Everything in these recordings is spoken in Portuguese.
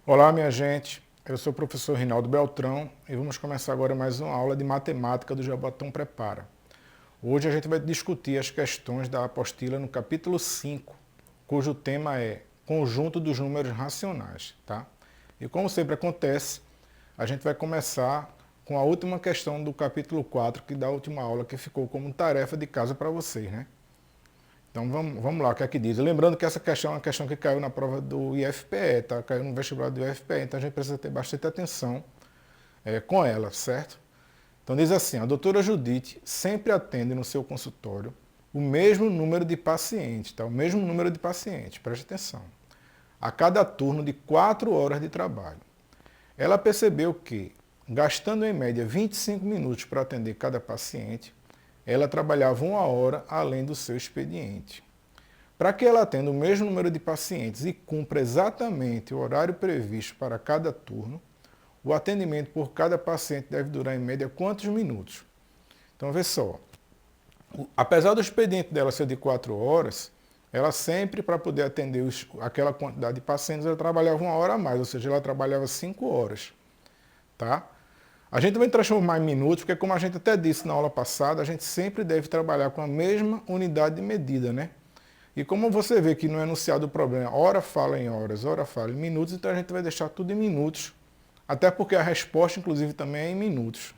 Olá, minha gente. Eu sou o professor Rinaldo Beltrão e vamos começar agora mais uma aula de matemática do Jabotão Prepara. Hoje a gente vai discutir as questões da apostila no capítulo 5, cujo tema é conjunto dos números racionais, tá? E como sempre acontece, a gente vai começar com a última questão do capítulo 4, que da última aula, que ficou como tarefa de casa para vocês, né? Então vamos lá, o que é que diz? Lembrando que essa questão é uma questão que caiu na prova do IFPE, tá? Caiu no vestibular do IFPE, então a gente precisa ter bastante atenção com ela, certo? Então diz assim, a doutora Judite sempre atende no seu consultório o mesmo número de pacientes, tá? O mesmo número de pacientes, preste atenção, a cada turno de 4 horas de trabalho. Ela percebeu que, gastando em média 25 minutos para atender cada paciente, ela trabalhava 1 hora além do seu expediente. Para que ela atenda o mesmo número de pacientes e cumpra exatamente o horário previsto para cada turno, o atendimento por cada paciente deve durar em média quantos minutos? Então, vê só. Apesar do expediente dela ser de 4 horas, ela sempre, para poder atender aquela quantidade de pacientes, ela trabalhava 1 hora a mais, ou seja, ela trabalhava 5 horas. Tá? A gente vai transformar em minutos, porque como a gente até disse na aula passada, a gente sempre deve trabalhar com a mesma unidade de medida, né? E como você vê que no enunciado do problema, hora fala em horas, hora fala em minutos, então a gente vai deixar tudo em minutos, até porque a resposta, inclusive, também é em minutos.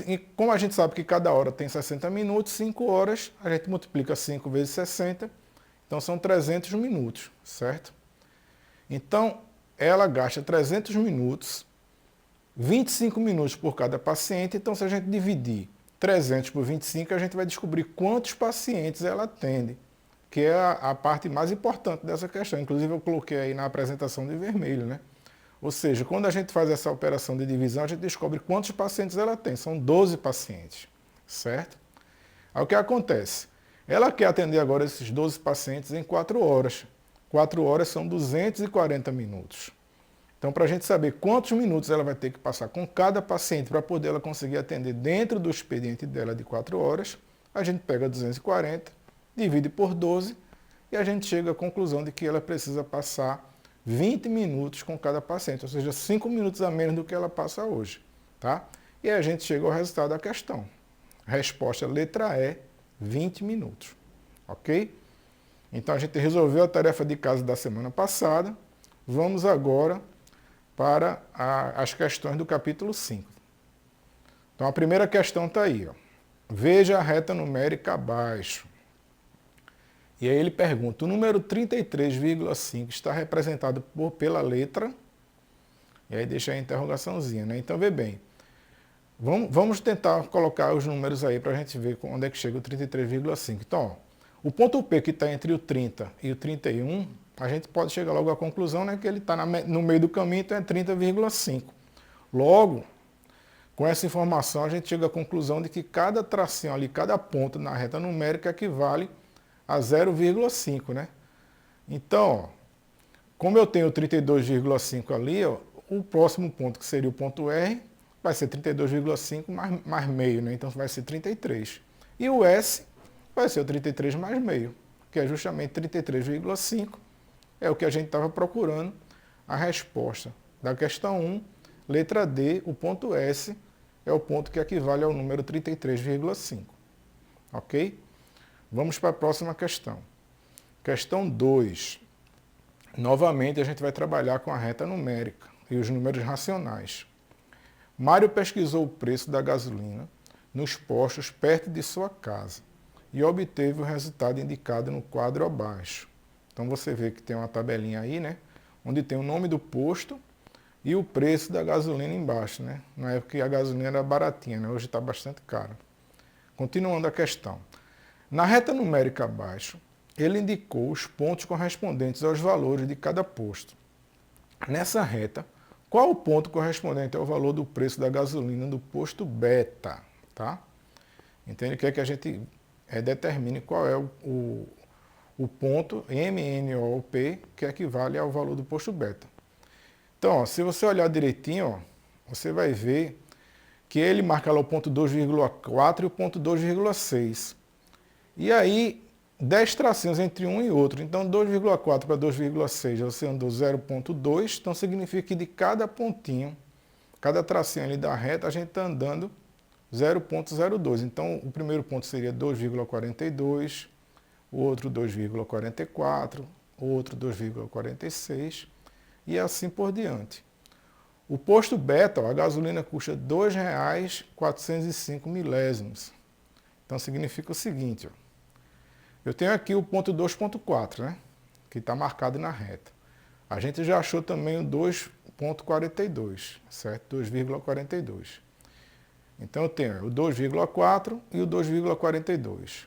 E como a gente sabe que cada hora tem 60 minutos, 5 horas, a gente multiplica 5 vezes 60, então são 300 minutos, certo? Então, ela gasta 300 minutos, 25 minutos por cada paciente, então se a gente dividir 300 por 25, a gente vai descobrir quantos pacientes ela atende, que é a parte mais importante dessa questão. Inclusive eu coloquei aí na apresentação de vermelho, né? Ou seja, quando a gente faz essa operação de divisão, a gente descobre quantos pacientes ela tem. São 12 pacientes, certo? Aí o que acontece? Ela quer atender agora esses 12 pacientes em 4 horas. 4 horas são 240 minutos. Então, para a gente saber quantos minutos ela vai ter que passar com cada paciente para poder ela conseguir atender dentro do expediente dela de 4 horas, a gente pega 240, divide por 12 e a gente chega à conclusão de que ela precisa passar 20 minutos com cada paciente, ou seja, 5 minutos a menos do que ela passa hoje. Tá? E aí a gente chega ao resultado da questão. Resposta letra E, 20 minutos. Ok? Então a gente resolveu a tarefa de casa da semana passada. Vamos agora para as questões do capítulo 5. Então a primeira questão está aí. Ó. Veja a reta numérica abaixo. E aí ele pergunta, o número 33,5 está representado pela letra, e aí deixa a interrogaçãozinha, né? Então vê bem, vamos tentar colocar os números aí para a gente ver onde é que chega o 33,5. Então, ó, o ponto P que está entre o 30 e o 31, a gente pode chegar logo à conclusão, né, que ele está no meio do caminho, então é 30,5. Logo, com essa informação, a gente chega à conclusão de que cada tracinho ali, cada ponto na reta numérica equivale a 0,5, né? Então, ó, como eu tenho 32,5 ali, ó, o próximo ponto, que seria o ponto R, vai ser 32,5 mais meio, né? Então vai ser 33. E o S vai ser o 33 mais meio, que é justamente 33,5, é o que a gente estava procurando, a resposta da questão 1, letra D, o ponto S, é o ponto que equivale ao número 33,5. Ok? Vamos para a próxima questão. Questão 2. Novamente a gente vai trabalhar com a reta numérica e os números racionais. Mário pesquisou o preço da gasolina nos postos perto de sua casa e obteve o resultado indicado no quadro abaixo. Então você vê que tem uma tabelinha aí, né? Onde tem o nome do posto e o preço da gasolina embaixo, né? Na época que a gasolina era baratinha, né? Hoje está bastante cara. Continuando a questão. Na reta numérica abaixo, ele indicou os pontos correspondentes aos valores de cada posto. Nessa reta, qual o ponto correspondente ao valor do preço da gasolina do posto beta? Tá? Entende? Quer que a gente determine qual é o ponto MNOP que equivale ao valor do posto beta. Então, ó, se você olhar direitinho, ó, você vai ver que ele marca lá o ponto 2,4 e o ponto 2,6. E aí, 10 tracinhos entre um e outro. Então, 2,4 para 2,6, você andou 0,2. Então, significa que de cada pontinho, cada tracinho ali da reta, a gente está andando 0,02. Então, o primeiro ponto seria 2,42, o outro 2,44, o outro 2,46 e assim por diante. O posto beta, ó, a gasolina custa R$ 2,405 milésimos. Então, significa o seguinte, ó, eu tenho aqui o ponto 2,4, né, que está marcado na reta. A gente já achou também o 2,42, certo? 2,42. Então, eu tenho o 2,4 e o 2,42.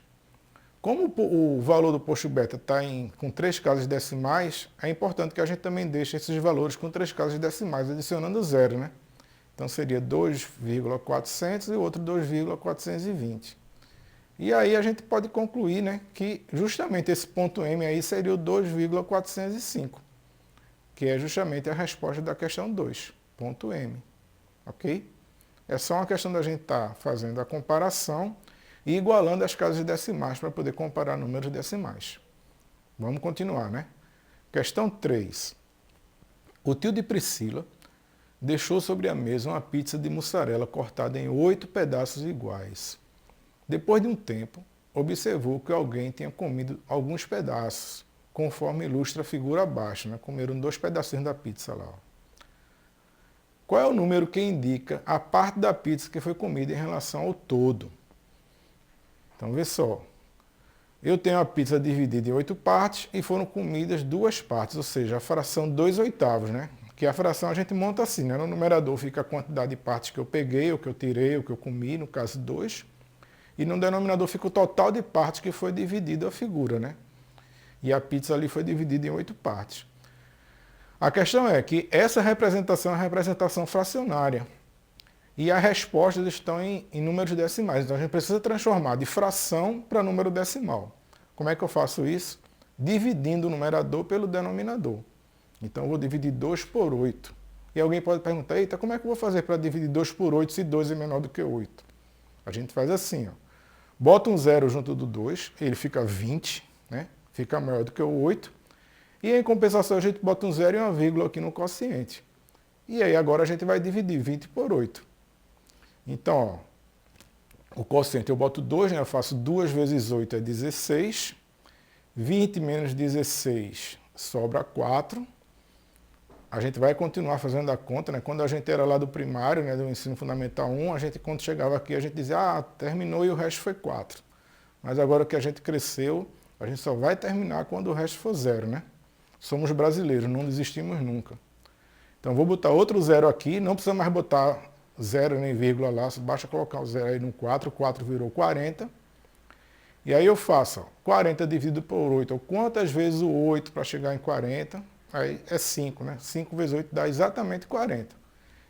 Como o valor do posto beta está com 3 casas decimais, é importante que a gente também deixe esses valores com 3 casas decimais, adicionando zero, né? Então, seria 2,400 e o outro 2,420. E aí a gente pode concluir, né, que justamente esse ponto M aí seria o 2,405, que é justamente a resposta da questão 2, ponto M. Ok? É só uma questão da gente estar fazendo a comparação e igualando as casas decimais para poder comparar números decimais. Vamos continuar, né? Questão 3. O tio de Priscila deixou sobre a mesa uma pizza de mussarela cortada em 8 pedaços iguais. Depois de um tempo, observou que alguém tinha comido alguns pedaços, conforme ilustra a figura abaixo, né? Comeram 2 pedacinhos da pizza lá. Ó. Qual é o número que indica a parte da pizza que foi comida em relação ao todo? Então, vê só. Eu tenho a pizza dividida em 8 partes e foram comidas 2 partes, ou seja, a fração 2/8, né? Que a fração a gente monta assim, né? No numerador fica a quantidade de partes que eu peguei, o que eu tirei, o que eu comi, no caso 2. E no denominador fica o total de partes que foi dividido a figura, né? E a pizza ali foi dividida em 8 partes. A questão é que essa representação é a representação fracionária. E as respostas estão em números decimais. Então a gente precisa transformar de fração para número decimal. Como é que eu faço isso? Dividindo o numerador pelo denominador. Então eu vou dividir 2 por 8. E alguém pode perguntar, eita, como é que eu vou fazer para dividir 2 por 8 se 2 é menor do que 8? A gente faz assim, ó. Bota um zero junto do 2, ele fica 20, né? Fica maior do que o 8. E em compensação a gente bota um zero e uma vírgula aqui no quociente. E aí agora a gente vai dividir 20 por 8. Então, ó, o quociente eu boto 2, né? Eu faço 2 vezes 8 é 16. 20 menos 16 sobra 4. A gente vai continuar fazendo a conta, né? Quando a gente era lá do primário, né, do ensino fundamental 1, a gente quando chegava aqui, a gente dizia, ah, terminou e o resto foi 4. Mas agora que a gente cresceu, a gente só vai terminar quando o resto for 0, né? Somos brasileiros, não desistimos nunca. Então vou botar outro 0 aqui, não precisa mais botar 0 nem vírgula lá, basta colocar o 0 aí no 4, 4 virou 40. E aí eu faço, ó, 40 dividido por 8, ó, quantas vezes o 8 para chegar em 40? Aí é 5, né? 5 vezes 8 dá exatamente 40.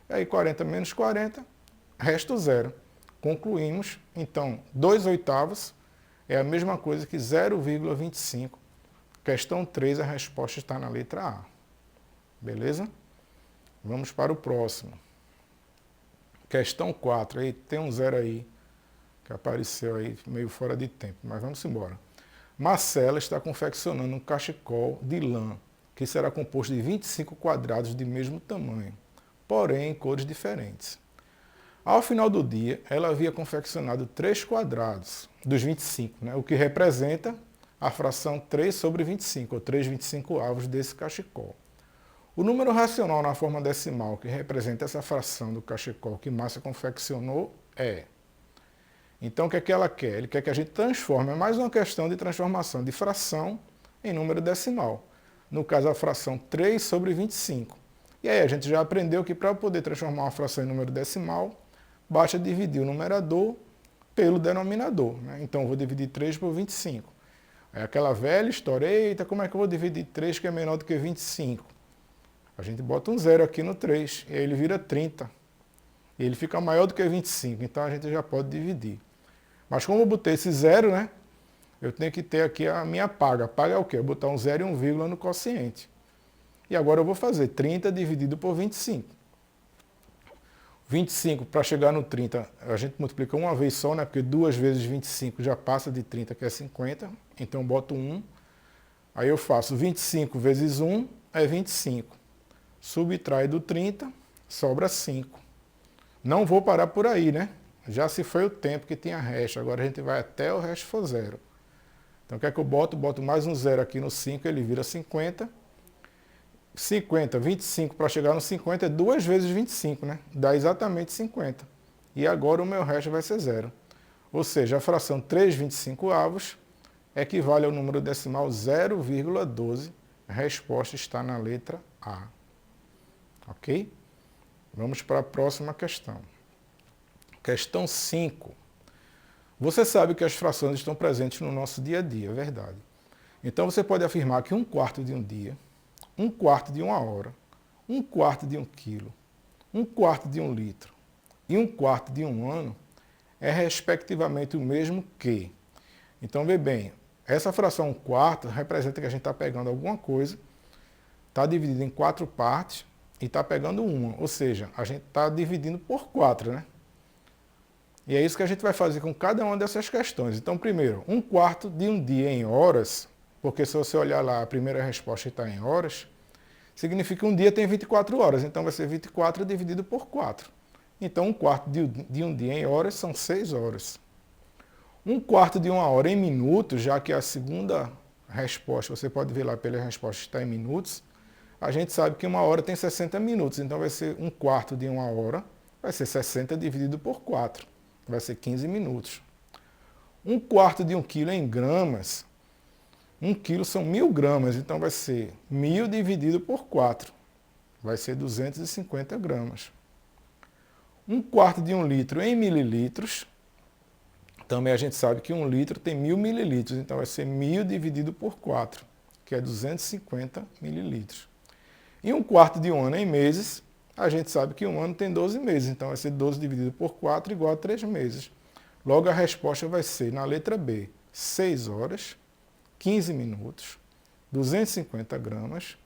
Aí 40 menos 40, resta 0. Concluímos, então, 2/8 é a mesma coisa que 0,25. Questão 3, a resposta está na letra A. Beleza? Vamos para o próximo. Questão 4, aí tem um 0 aí, que apareceu aí meio fora de tempo, mas vamos embora. Marcela está confeccionando um cachecol de lã, que será composto de 25 quadrados de mesmo tamanho, porém em cores diferentes. Ao final do dia, ela havia confeccionado 3 quadrados dos 25, né, o que representa a fração 3 sobre 25, ou 3/25 desse cachecol. O número racional na forma decimal que representa essa fração do cachecol que Márcia confeccionou é... Então, o que é que ela quer? Ele quer que a gente transforme, é mais uma questão de transformação de fração em número decimal. No caso, a fração 3 sobre 25. E aí a gente já aprendeu que para poder transformar uma fração em número decimal, basta dividir o numerador pelo denominador, né? Então, eu vou dividir 3 por 25. É aquela velha história, eita, como é que eu vou dividir 3 que é menor do que 25? A gente bota um 0 aqui no 3, e aí ele vira 30. E ele fica maior do que 25, então a gente já pode dividir. Mas como eu botei esse 0, né? Eu tenho que ter aqui a minha paga. A paga é o quê? Eu botar um 0 e um vírgula no quociente. E agora eu vou fazer 30 dividido por 25. 25 para chegar no 30, a gente multiplica uma vez só, né? Porque 2 vezes 25 já passa de 30, que é 50. Então, boto 1. Aí eu faço 25 vezes 1 é 25. Subtrai do 30, sobra 5. Não vou parar por aí, né? Já se foi o tempo que tinha resto. Agora a gente vai até o resto for zero. Então, o que é que eu boto? Boto mais um zero aqui no 5, ele vira 50. 50, 25 para chegar no 50 é 2 vezes 25, né? Dá exatamente 50. E agora o meu resto vai ser zero. Ou seja, a fração 3/25 equivale ao número decimal 0,12. A resposta está na letra A. Ok? Vamos para a próxima questão. Questão 5. Você sabe que as frações estão presentes no nosso dia a dia, é verdade. Então você pode afirmar que 1/4 de um dia, 1/4 de uma hora, 1/4 de um quilo, 1/4 de um litro e 1/4 de um ano é respectivamente o mesmo que. Então, vê bem, essa fração 1/4 representa que a gente está pegando alguma coisa, está dividido em 4 partes e está pegando uma. Ou seja, a gente está dividindo por 4, né? E é isso que a gente vai fazer com cada uma dessas questões. Então, primeiro, 1/4 de um dia em horas, porque se você olhar lá, a primeira resposta está em horas, significa que um dia tem 24 horas, então vai ser 24 dividido por 4. Então, 1/4 de um dia em horas são 6 horas. 1/4 de uma hora em minutos, já que a segunda resposta, você pode ver lá pela resposta está em minutos, a gente sabe que uma hora tem 60 minutos, então vai ser 1/4 de uma hora, vai ser 60 dividido por 4, vai ser 15 minutos. 1/4 de um quilo em gramas, 1 quilo são 1000 gramas, então vai ser 1000 dividido por 4, vai ser 250 gramas. 1/4 de um litro em mililitros, também a gente sabe que 1 litro tem 1000 mililitros, então vai ser 1000 dividido por 4, que é 250 mililitros. E 1/4 de um ano em meses, a gente sabe que um ano tem 12 meses, então vai ser 12 dividido por 4 igual a 3 meses. Logo a resposta vai ser, na letra B, 6 horas, 15 minutos, 250 gramas,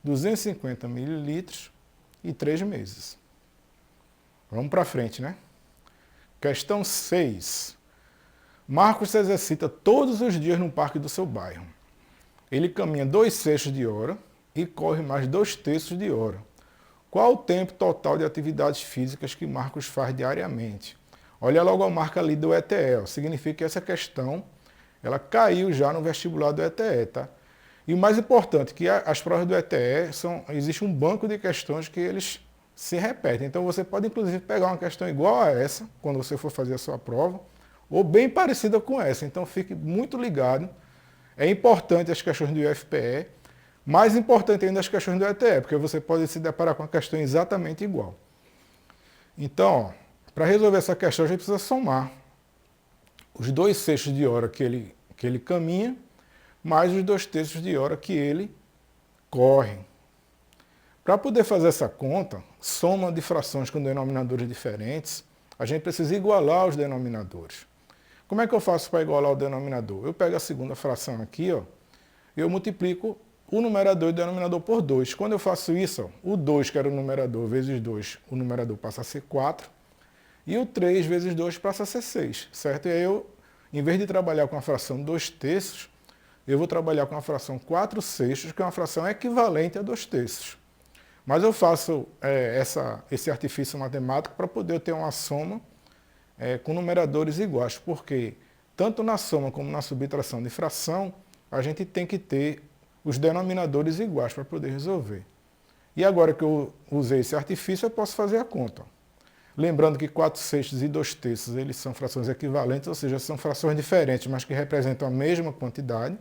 250 mililitros e 3 meses. Vamos para frente, né? Questão 6. Marcos se exercita todos os dias no parque do seu bairro. Ele caminha 2/6 de hora e corre mais 2/3 de hora. Qual o tempo total de atividades físicas que Marcos faz diariamente? Olha logo a marca ali do ETE. Significa que essa questão ela caiu já no vestibular do ETE, tá? E o mais importante, que as provas do ETE, existe um banco de questões que eles se repetem. Então você pode inclusive pegar uma questão igual a essa, quando você for fazer a sua prova, ou bem parecida com essa. Então fique muito ligado. É importante as questões do IFPE, mais importante ainda as questões do ETE, porque você pode se deparar com a questão exatamente igual. Então, para resolver essa questão, a gente precisa somar os 2/6 de hora que ele caminha, mais os 2/3 de hora que ele corre. Para poder fazer essa conta, soma de frações com denominadores diferentes, a gente precisa igualar os denominadores. Como é que eu faço para igualar o denominador? Eu pego a segunda fração aqui, ó, e eu multiplico o numerador e o denominador por 2. Quando eu faço isso, ó, o 2, que era o numerador, vezes 2, o numerador passa a ser 4, e o 3 vezes 2 passa a ser 6, certo? E aí eu, em vez de trabalhar com a fração 2/3, eu vou trabalhar com a fração 4/6, que é uma fração equivalente a 2/3. Mas eu faço esse artifício matemático para poder ter uma soma com numeradores iguais, porque tanto na soma como na subtração de fração, a gente tem que ter os denominadores iguais para poder resolver. E agora que eu usei esse artifício, eu posso fazer a conta. Lembrando que 4/6 e 2/3 eles são frações equivalentes, ou seja, são frações diferentes, mas que representam a mesma quantidade.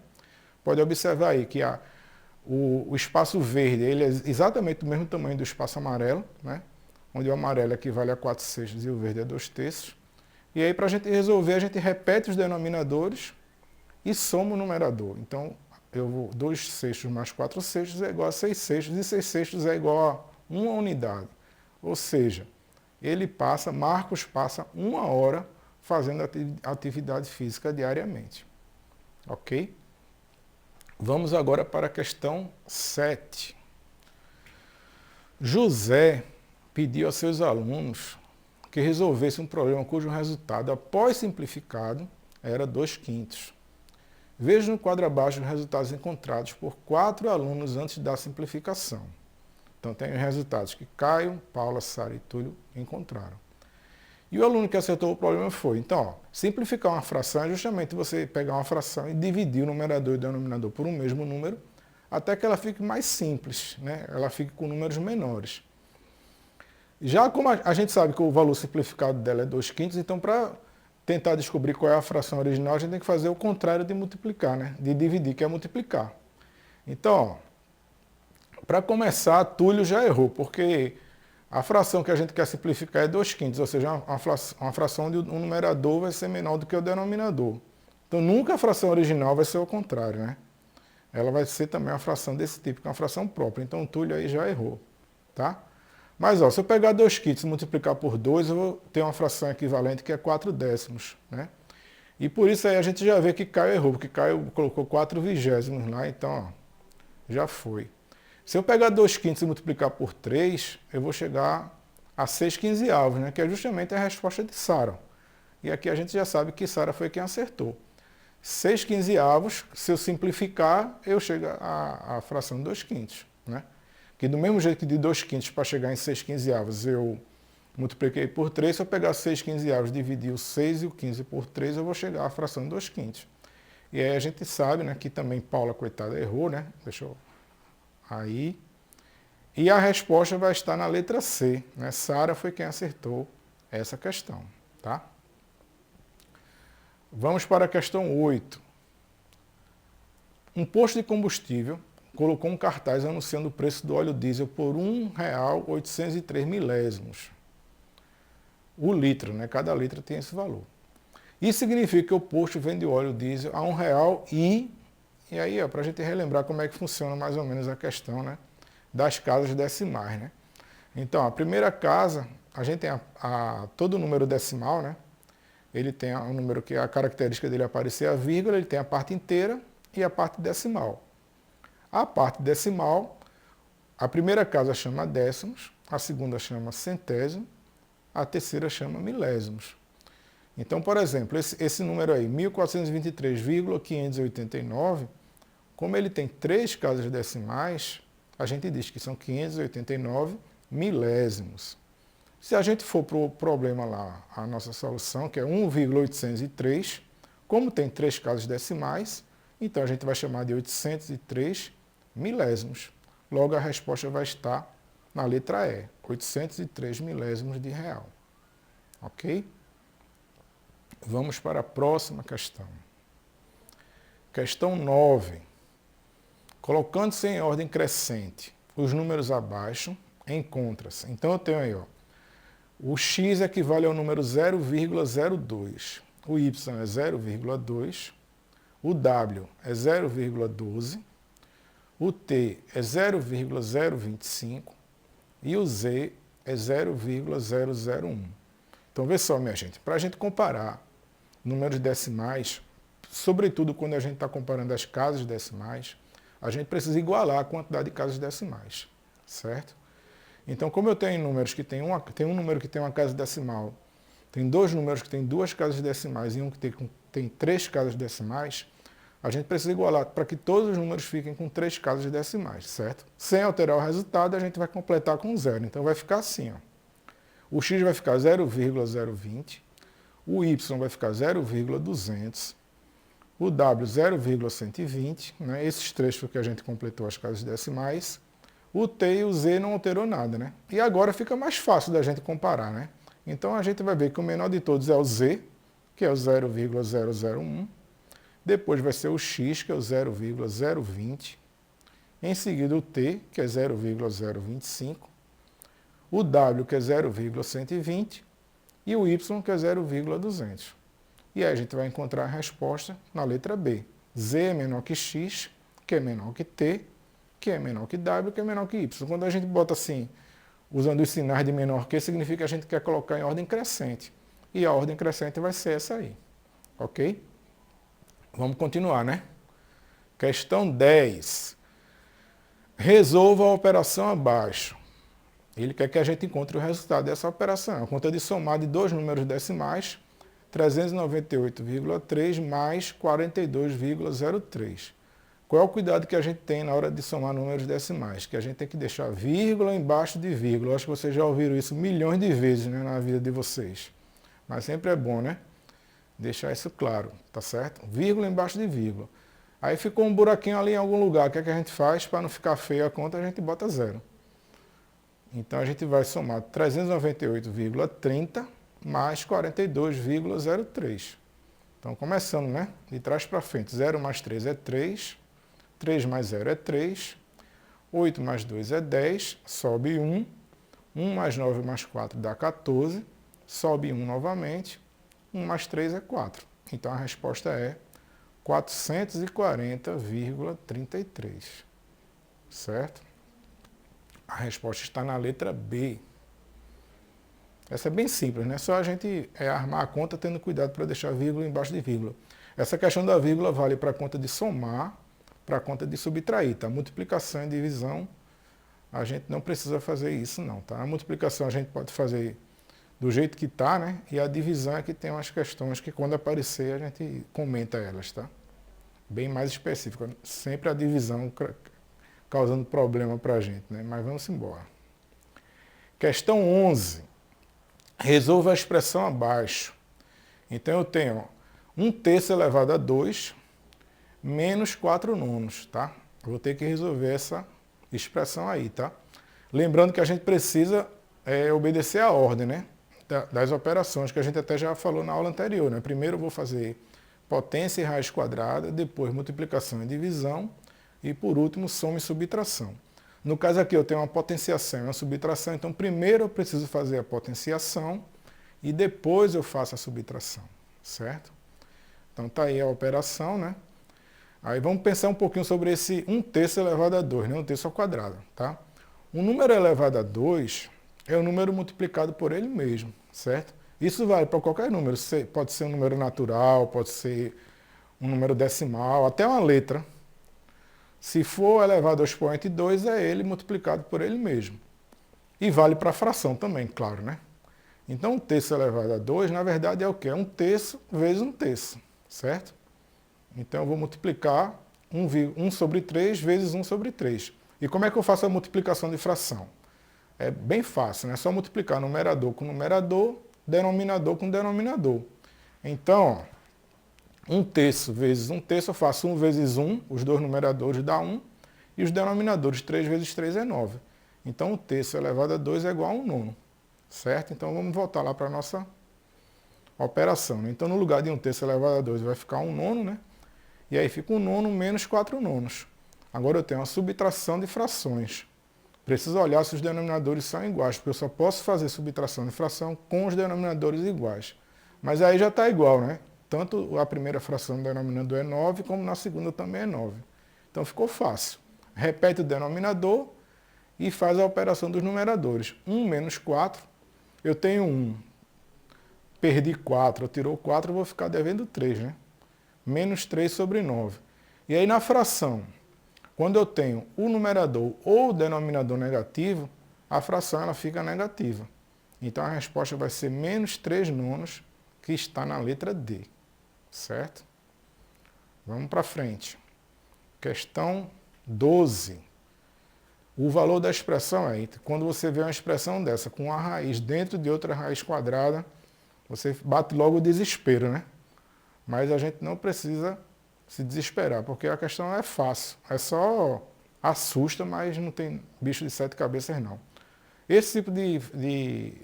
Pode observar aí que o espaço verde ele é exatamente do mesmo tamanho do espaço amarelo, né? Onde o amarelo equivale a 4/6 e o verde a 2/3. E aí, para a gente resolver, a gente repete os denominadores e soma o numerador. Então, 2/6 mais 4/6 é igual a 6/6, e 6/6 é igual a 1 unidade. Ou seja, Marcos passa 1 hora fazendo atividade física diariamente. Ok? Vamos agora para a questão 7. José pediu a seus alunos que resolvesse um problema cujo resultado, após simplificado, era 2/5. Veja no quadro abaixo os resultados encontrados por 4 alunos antes da simplificação. Então tem os resultados que Caio, Paula, Sara e Túlio encontraram. E o aluno que acertou o problema foi, então, ó, simplificar uma fração é justamente você pegar uma fração e dividir o numerador e o denominador por um mesmo número, até que ela fique mais simples, né? Ela fique com números menores. Já como a gente sabe que o valor simplificado dela é 2/5, então para tentar descobrir qual é a fração original, a gente tem que fazer o contrário de multiplicar, né? De dividir, que é multiplicar. Então, para começar, Túlio já errou, porque a fração que a gente quer simplificar é 2/5, ou seja, uma fração onde o numerador vai ser menor do que o denominador. Então, nunca a fração original vai ser o contrário, né? Ela vai ser também uma fração desse tipo, que é uma fração própria. Então, o Túlio aí já errou, tá? Mas, ó, se eu pegar 2/5 e multiplicar por 2, eu vou ter uma fração equivalente que é 4/10, né? E por isso aí a gente já vê que Caio errou, porque Caio colocou 4/20 lá, então, ó, já foi. Se eu pegar 2/5 e multiplicar por 3, eu vou chegar a 6/15, né? Que é justamente a resposta de Sara. E aqui a gente já sabe que Sara foi quem acertou. 6/15, se eu simplificar, eu chego à fração de 2/5, né? Que do mesmo jeito que de 2/5 para chegar em 6/15 eu multipliquei por 3, se eu pegar 6/15 dividir o 6 e o 15 por 3, eu vou chegar à fração de 2/5. E aí a gente sabe, né, que também Paula, coitada, errou, né? Deixa eu... Aí. E a resposta vai estar na letra C, né? Sara foi quem acertou essa questão, tá? Vamos para a questão 8. Um posto de combustível colocou um cartaz anunciando o preço do óleo diesel por R$ 1,803. O litro, né? Cada litro tem esse valor. Isso significa que o posto vende óleo diesel a R$ 1,00 e aí, para a gente relembrar como é que funciona mais ou menos a questão, né, das casas decimais, né? Então, a primeira casa, a gente tem todo número decimal, né? Ele tem um número que a característica dele é aparecer a vírgula, ele tem a parte inteira e a parte decimal. A parte decimal, a primeira casa chama décimos, a segunda chama centésimo, a terceira chama milésimos. Então, por exemplo, esse número aí, 1423,589, como ele tem 3 casas decimais, a gente diz que são 589 milésimos. Se a gente for para o problema lá, a nossa solução, que é 1,803, como tem 3 casas decimais, então a gente vai chamar de 803 milésimos. Logo, a resposta vai estar na letra E, 803 milésimos de real. Ok? Vamos para a próxima questão. Questão 9. Colocando-se em ordem crescente os números abaixo, encontra-se. Então eu tenho aí, ó, o x equivale ao número 0,02, o y é 0,2, o w é 0,12, o t é 0,025 e o z é 0,001. Então vê só, minha gente, para a gente comparar números decimais, sobretudo quando a gente está comparando as casas decimais, a gente precisa igualar a quantidade de casas decimais, certo? Então, como eu tenho números que tem um número que tem uma casa decimal, tem 2 números que tem 2 casas decimais e um que tem 3 casas decimais, a gente precisa igualar para que todos os números fiquem com 3 casas decimais, certo? Sem alterar o resultado, a gente vai completar com 0. Então, vai ficar assim, ó. O x vai ficar 0,020, o y vai ficar 0,200, o w 0,120, né? Esses 3 foi que a gente completou as casas decimais, o t e o z não alterou nada, né? E agora fica mais fácil da gente comparar, né? Então a gente vai ver que o menor de todos é o z, que é o 0,001, depois vai ser o x, que é o 0,020, em seguida o t, que é 0,025, o w, que é 0,120, e o y, que é 0,200. E aí a gente vai encontrar a resposta na letra B. Z é menor que x, que é menor que t, que é menor que w, que é menor que y. Quando a gente bota assim, usando os sinais de menor que, significa que a gente quer colocar em ordem crescente. E a ordem crescente vai ser essa aí. Ok? Vamos continuar, né? Questão 10. Resolva a operação abaixo. Ele quer que a gente encontre o resultado dessa operação. A conta de somar de dois números decimais, 398,3 mais 42,03. Qual é o cuidado que a gente tem na hora de somar números decimais? Que a gente tem que deixar vírgula embaixo de vírgula. Eu acho que vocês já ouviram isso milhões de vezes, né, na vida de vocês. Mas sempre é bom, né? Deixar isso claro, tá certo? Vírgula embaixo de vírgula. Aí ficou um buraquinho ali em algum lugar. O que é que a gente faz? Para não ficar feia a conta, a gente bota zero. Então a gente vai somar 398,30 mais 42,03. Então começando, né? De trás para frente. 0 mais 3 é 3. 3 mais 0 é 3, 8 mais 2 é 10, sobe 1, 1 mais 9 mais 4 dá 14, sobe 1 novamente, 1 mais 3 é 4. Então a resposta é 440,33, certo? A resposta está na letra B. Essa é bem simples, né? Só a gente armar a conta tendo cuidado para deixar vírgula embaixo de vírgula. Essa questão da vírgula vale para a conta de somar, para a conta de subtrair, tá? Multiplicação e divisão, a gente não precisa fazer isso não, tá? A multiplicação a gente pode fazer do jeito que tá, né? E a divisão é que tem umas questões que quando aparecer a gente comenta elas, tá? Bem mais específico, sempre a divisão causando problema para a gente, né? Mas vamos embora. Questão 11. Resolva a expressão abaixo. Então eu tenho 1/3 elevado a 2 menos 4 nonos, tá? Vou ter que resolver essa expressão aí, tá? Lembrando que a gente precisa obedecer a ordem, né? Das operações, que a gente até já falou na aula anterior, né? Primeiro eu vou fazer potência e raiz quadrada, depois multiplicação e divisão, e por último soma e subtração. No caso aqui eu tenho uma potenciação e uma subtração, então primeiro eu preciso fazer a potenciação e depois eu faço a subtração, certo? Então tá aí a operação, né? Aí vamos pensar um pouquinho sobre esse 1/3 elevado a 2, né? 1/3 ao quadrado, tá? Um número elevado a 2 é o número multiplicado por ele mesmo, certo? Isso vale para qualquer número, pode ser um número natural, pode ser um número decimal, até uma letra. Se for elevado ao expoente 2, é ele multiplicado por ele mesmo. E vale para a fração também, claro, né? Então 1/3 elevado a 2, na verdade é o quê? É 1/3 vezes 1/3, certo? Então eu vou multiplicar 1 sobre 3 vezes 1 sobre 3. E como é que eu faço a multiplicação de fração? É bem fácil, né? É só multiplicar numerador com numerador, denominador com denominador. Então, 1/3 vezes 1/3, eu faço 1 vezes 1, os dois numeradores dá 1, e os denominadores 3 vezes 3 é 9. Então 1/3 elevado a 2 é igual a 1 nono, certo? Então vamos voltar lá para a nossa operação, né? Então no lugar de 1/3 elevado a 2 vai ficar 1 nono, né? E aí fica 1 nono menos 4 nonos. Agora eu tenho uma subtração de frações. Preciso olhar se os denominadores são iguais, porque eu só posso fazer subtração de fração com os denominadores iguais. Mas aí já está igual, né? Tanto a primeira fração do denominador é 9, como na segunda também é 9. Então ficou fácil. Repete o denominador e faz a operação dos numeradores. 1 menos 4, eu tenho 1. Perdi 4, eu tirou 4, eu vou ficar devendo 3, né? Menos 3 sobre 9. E aí na fração, quando eu tenho o numerador ou o denominador negativo, a fração ela fica negativa. Então a resposta vai ser menos 3 nonos, que está na letra D, certo? Vamos para frente. Questão 12. O valor da expressão é, quando você vê uma expressão dessa com uma raiz dentro de outra raiz quadrada, você bate logo o desespero, né? Mas a gente não precisa se desesperar, porque a questão é fácil. É só assusta, mas não tem bicho de 7 cabeças, não. Esse tipo de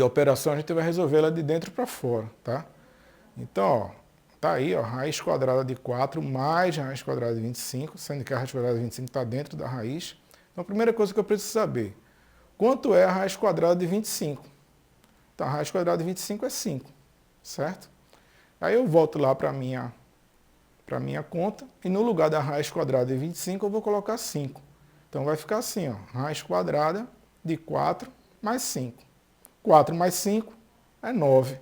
operação a gente vai resolver ela de dentro para fora, tá? Então, ó, tá aí, ó, raiz quadrada de 4 mais raiz quadrada de 25, sendo que a raiz quadrada de 25 está dentro da raiz. Então, a primeira coisa que eu preciso saber, quanto é a raiz quadrada de 25? Então, a raiz quadrada de 25 é 5, certo? Aí eu volto lá para a minha conta e no lugar da raiz quadrada de 25 eu vou colocar 5. Então vai ficar assim, ó, raiz quadrada de 4 mais 5. 4 mais 5 é 9.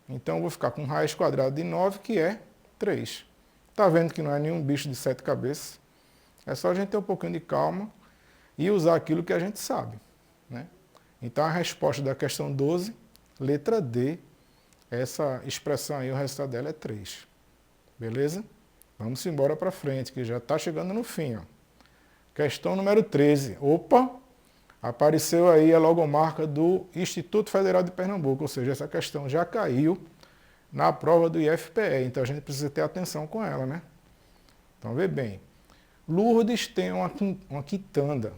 Então eu vou ficar com raiz quadrada de 9, que é 3. Tá vendo que não é nenhum bicho de 7 cabeças? É só a gente ter um pouquinho de calma e usar aquilo que a gente sabe, né? Então a resposta da questão 12, letra D, essa expressão aí, o resultado dela é 3. Beleza? Vamos embora para frente, que já está chegando no fim. Ó. Questão número 13. Opa! Apareceu aí a logomarca do Instituto Federal de Pernambuco, ou seja, essa questão já caiu na prova do IFPE, então a gente precisa ter atenção com ela, né? Então vê bem. Lourdes tem uma quitanda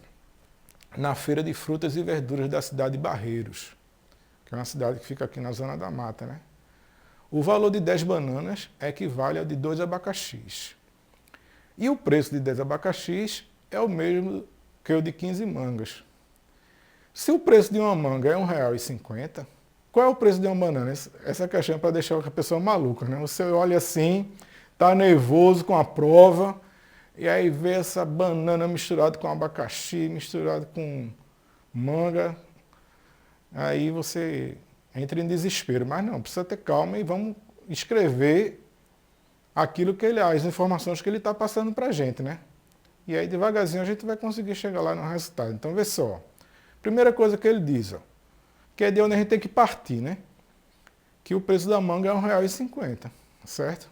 na Feira de Frutas e Verduras da cidade de Barreiros, que é uma cidade que fica aqui na Zona da Mata, né? O valor de 10 bananas equivale ao de 2 abacaxis. E o preço de 10 abacaxis é o mesmo que o de 15 mangas. Se o preço de uma manga é R$ 1,50, qual é o preço de uma banana? Essa questão é para deixar a pessoa maluca, né? Você olha assim, está nervoso com a prova, e aí vê essa banana misturada com abacaxi, misturada com manga, aí você entra em desespero. Mas não, precisa ter calma e vamos escrever aquilo que as informações que ele está passando para a gente, né? E aí devagarzinho a gente vai conseguir chegar lá no resultado. Então vê só. Primeira coisa que ele diz, ó, que é de onde a gente tem que partir, né? Que o preço da manga é R$ 1,50, certo?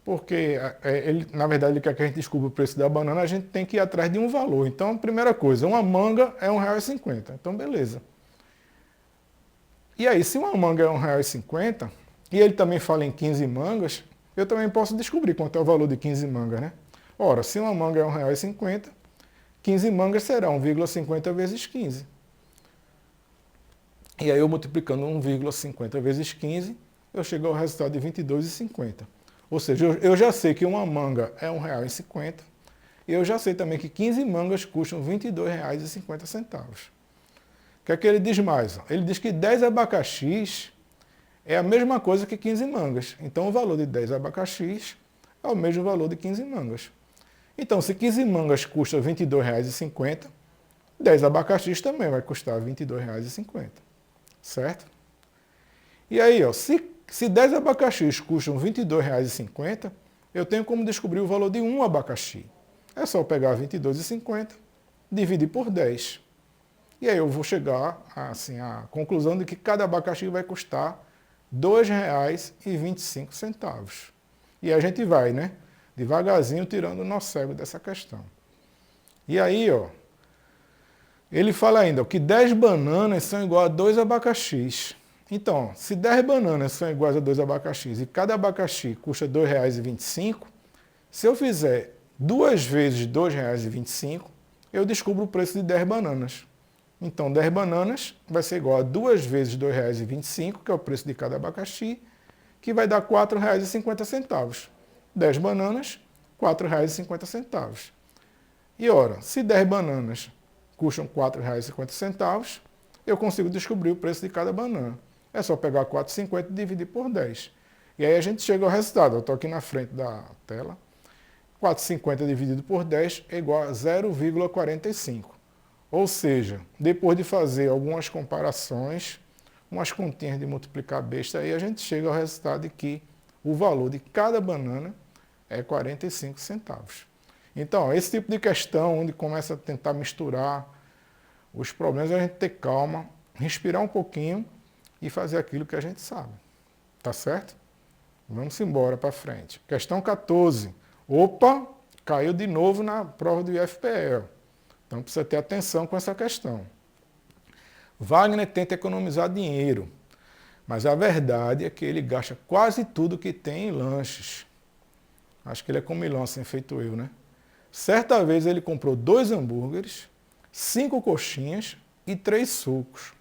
Porque, na verdade, ele quer que a gente descubra o preço da banana, a gente tem que ir atrás de um valor. Então, primeira coisa, uma manga é R$ 1,50. Então, beleza. E aí, se uma manga é R$ 1,50, e ele também fala em 15 mangas, eu também posso descobrir quanto é o valor de 15 mangas, né? Ora, se uma manga é R$ 1,50, 15 mangas será 1,50 vezes 15. E aí, eu multiplicando 1,50 vezes 15, eu chego ao resultado de R$ 22,50. Ou seja, eu já sei que uma manga é R$ 1,50 e eu já sei também que 15 mangas custam R$ 22,50. O que é que ele diz mais? Ele diz que 10 abacaxis é a mesma coisa que 15 mangas. Então, o valor de 10 abacaxis é o mesmo valor de 15 mangas. Então, se 15 mangas custa R$ 22,50, 10 abacaxis também vai custar R$ 22,50. Certo? E aí, ó, se 10 abacaxis custam R$ 22,50, eu tenho como descobrir o valor de um abacaxi. É só eu pegar R$ 22,50, dividir por 10. E aí eu vou chegar assim, à conclusão de que cada abacaxi vai custar R$ 2,25. E a gente vai, né, devagarzinho tirando o nó cego dessa questão. E aí, ó, ele fala ainda que 10 bananas são igual a 2 abacaxis. Então, se 10 bananas são iguais a 2 abacaxis e cada abacaxi custa R$ 2,25, se eu fizer 2 vezes R$ 2,25, eu descubro o preço de 10 bananas. Então, 10 bananas vai ser igual a 2 vezes R$ 2,25, que é o preço de cada abacaxi, que vai dar R$ 4,50. 10 bananas, R$ 4,50. E ora, se 10 bananas custam R$ 4,50, eu consigo descobrir o preço de cada banana. É só pegar 4,50 e dividir por 10. E aí a gente chega ao resultado. Eu estou aqui na frente da tela. 4,50 dividido por 10 é igual a 0,45. Ou seja, depois de fazer algumas comparações, umas continhas de multiplicar besta, aí a gente chega ao resultado de que o valor de cada banana é 45 centavos. Então, esse tipo de questão, onde começa a tentar misturar os problemas, a gente ter calma, respirar um pouquinho e fazer aquilo que a gente sabe. Tá certo? Vamos embora para frente. Questão 14. Opa, caiu de novo na prova do IFPE. Então precisa ter atenção com essa questão. Wagner tenta economizar dinheiro, mas a verdade é que ele gasta quase tudo que tem em lanches. Acho que ele é comilão, assim, feito eu, né? Certa vez ele comprou 2 hambúrgueres, 5 coxinhas e 3 sucos.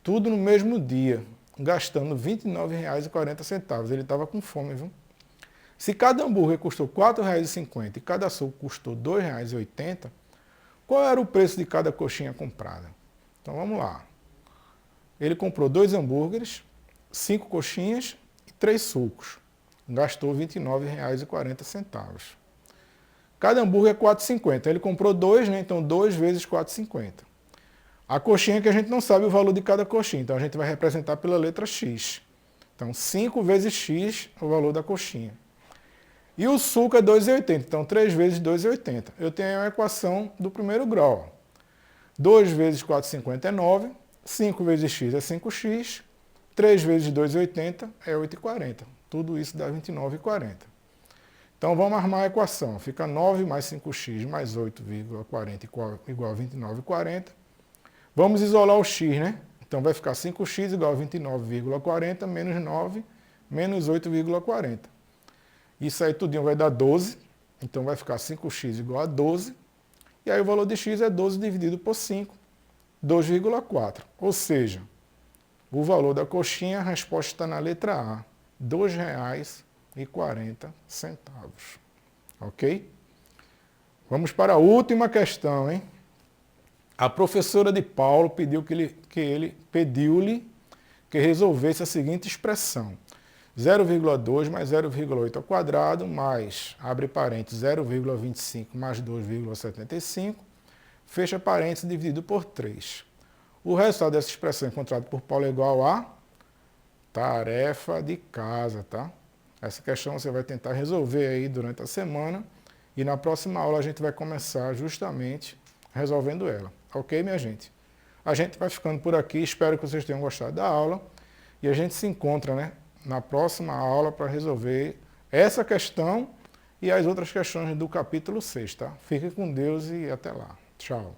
Tudo no mesmo dia, gastando R$ 29,40. Ele estava com fome, viu? Se cada hambúrguer custou R$ 4,50 e cada suco custou R$ 2,80, qual era o preço de cada coxinha comprada? Então vamos lá. Ele comprou 2 hambúrgueres, 5 coxinhas e 3 sucos. Gastou R$ 29,40. Cada hambúrguer é R$ 4,50. Ele comprou 2, né? Então 2 vezes R$ 4,50. A coxinha que a gente não sabe o valor de cada coxinha, então a gente vai representar pela letra X. Então 5 vezes X é o valor da coxinha. E o suco é 2,80. Então, 3 vezes 2,80. Eu tenho a equação do primeiro grau. 2 vezes 4,50 é 9. 5 vezes x é 5x. 3 vezes 2,80 é 8,40. Tudo isso dá 29,40. Então, vamos armar a equação. Fica 9 mais 5x mais 8,40 igual a 29,40. Vamos isolar o x, né? Então, vai ficar 5x igual a 29,40 menos 9 menos 8,40. Isso aí tudinho vai dar 12. Então, vai ficar 5x igual a 12. E aí, o valor de x é 12 dividido por 5, 2,4. Ou seja, o valor da coxinha, a resposta está na letra A, R$ 2,40. Ok? Vamos para a última questão, hein? A professora de Paulo pediu-lhe que resolvesse a seguinte expressão. 0,2 mais 0,8 ao quadrado mais, abre parênteses, 0,25 mais 2,75, fecha parênteses, dividido por 3. O resultado dessa expressão encontrado por Paulo é igual a tarefa de casa, tá? Essa questão você vai tentar resolver aí durante a semana e na próxima aula a gente vai começar justamente resolvendo ela. Ok, minha gente? A gente vai ficando por aqui, espero que vocês tenham gostado da aula e a gente se encontra, né, na próxima aula para resolver essa questão e as outras questões do capítulo 6, tá? Fique com Deus e até lá. Tchau.